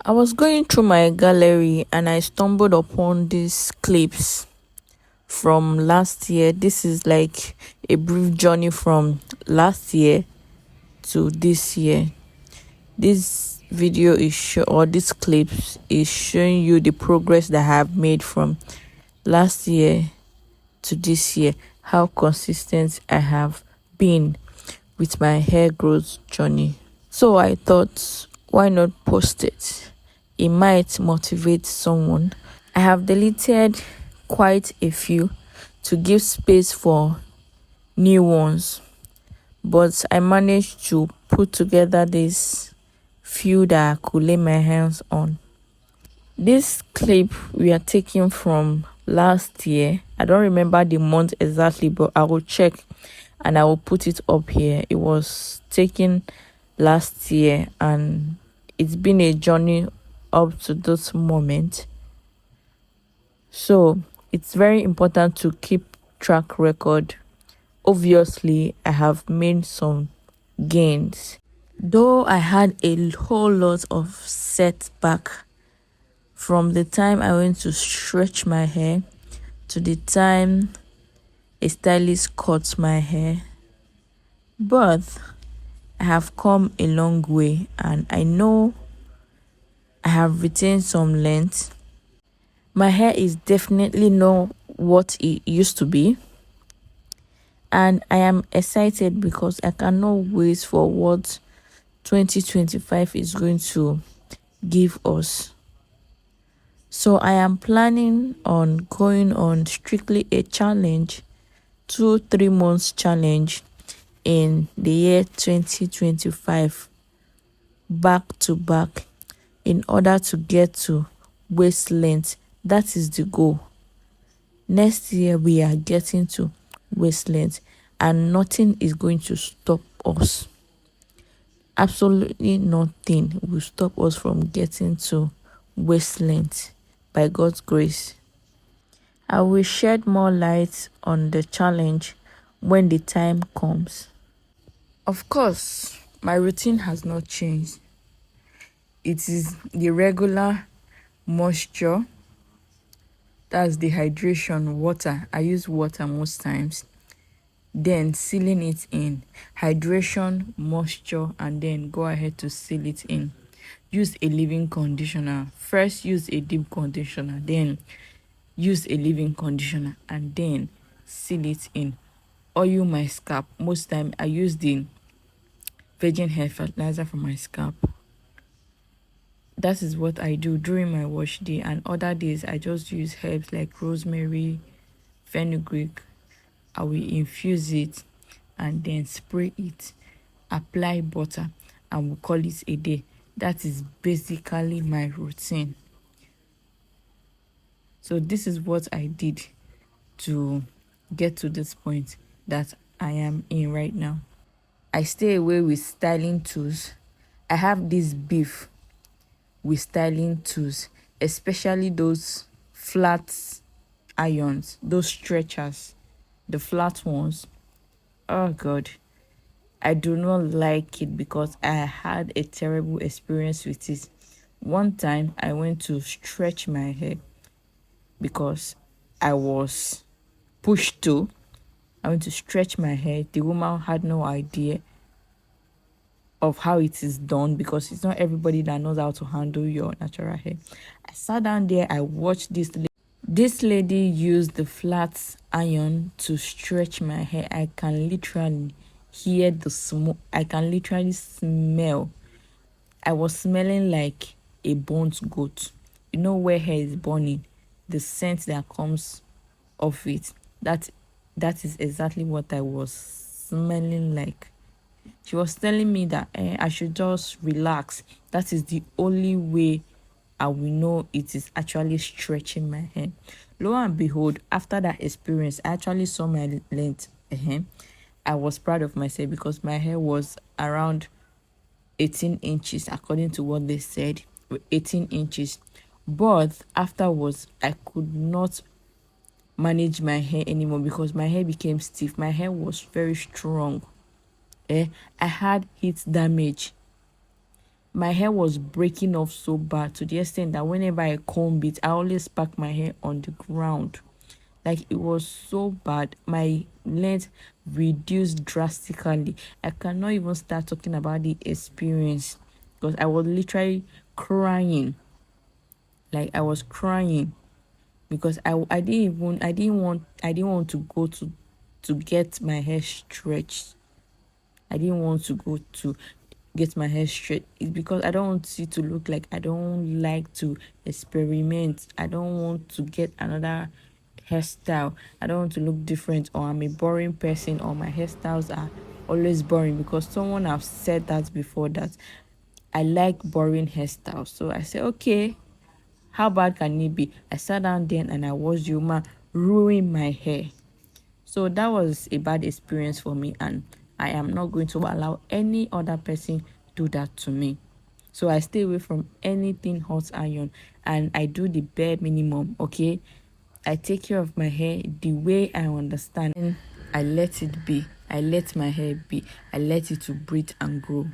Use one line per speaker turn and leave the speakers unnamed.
I was going through my gallery and I stumbled upon these clips from last year. This is like a brief journey from last year to this year. This video or this clips is showing you the progress that I have made from last year to this year, how consistent I have been with my hair growth journey. So I thought, why not post it? It might motivate someone. I have deleted quite a few to give space for new ones, but I managed to put together this few that I could lay my hands on. This clip we are taking from last year. I don't remember the month exactly, but I will check and I will put it up here. It was taken last year and it's been a journey up to this moment. So it's very important to keep track record. Obviously, I have made some gains. Though I had a whole lot of setback from the time I went to stretch my hair to the time a stylist cut my hair. But I have come a long way and I know I have retained some length. My hair is definitely not what it used to be. And I am excited because I cannot wait for what 2025 is going to give us. So I am planning on going on strictly a challenge, 2-3 months challenge in the year 2025, back to back, in order to get to waist length. That is the goal. Next year we are getting to waist length and nothing is going to stop us. Absolutely nothing will stop us from getting to waist length by God's grace. I will shed more light on the challenge when the time comes. Of course, my routine has not changed. It is the regular moisture, that's the hydration, water. I use water most times. Then sealing it in. Hydration, moisture, and then go ahead to seal it in. Use a leave-in conditioner. First use a deep conditioner, then use a leave-in conditioner, and then seal it in. Oil my scalp. Most time I use the virgin hair fertilizer for my scalp. That is what I do during my wash day, and other days I just use herbs like rosemary, fenugreek. I will infuse it and then spray it, apply butter, and we'll call it a day. That is basically my routine. So this is what I did to get to this point that I am in right now. I stay away with styling tools. I have this beef with styling tools, especially those flat irons, those stretchers, the flat ones. Oh God, I do not like it because I had a terrible experience with it. One time I went to stretch my hair because I was pushed to. I went to stretch my hair. The woman had no idea of how it is done because it's not everybody that knows how to handle your natural hair. I sat down there, I watched this lady use the flat iron to stretch my hair. I can literally hear the smoke. I can literally smell. I was smelling like a burnt goat. You know where hair is burning, the scent that comes off it. That is exactly what I was smelling like. She was telling me that I should just relax. That is the only way I will know it is actually stretching my hair. Lo and behold, after that experience, I actually saw my length. I was proud of myself because my hair was around 18 inches, according to what they said, 18 inches. But afterwards, I could not manage my hair anymore because my hair became stiff. My hair was very strong. I had heat damage. My hair was breaking off so bad, to the extent that whenever I comb it, I always pack my hair on the ground. Like, it was so bad. My length reduced drastically. I cannot even start talking about the experience, because I was literally crying. Like, I was crying because I didn't want to go to get my hair stretched. I didn't want to go to get my hair straight. It's because I don't want it to look like, I don't like to experiment. I don't want to get another hairstyle. I don't want to look different, or I'm a boring person, or my hairstyles are always boring, because someone have said that before, that I like boring hairstyles. So I said, okay, how bad can it be? I sat down then and I watched the woman ruin my hair. So that was a bad experience for me, and I am not going to allow any other person do that to me. So I stay away from anything hot iron, and I do the bare minimum, okay? I take care of my hair the way I understand, and I let it be. I let my hair be. I let it to breathe and grow.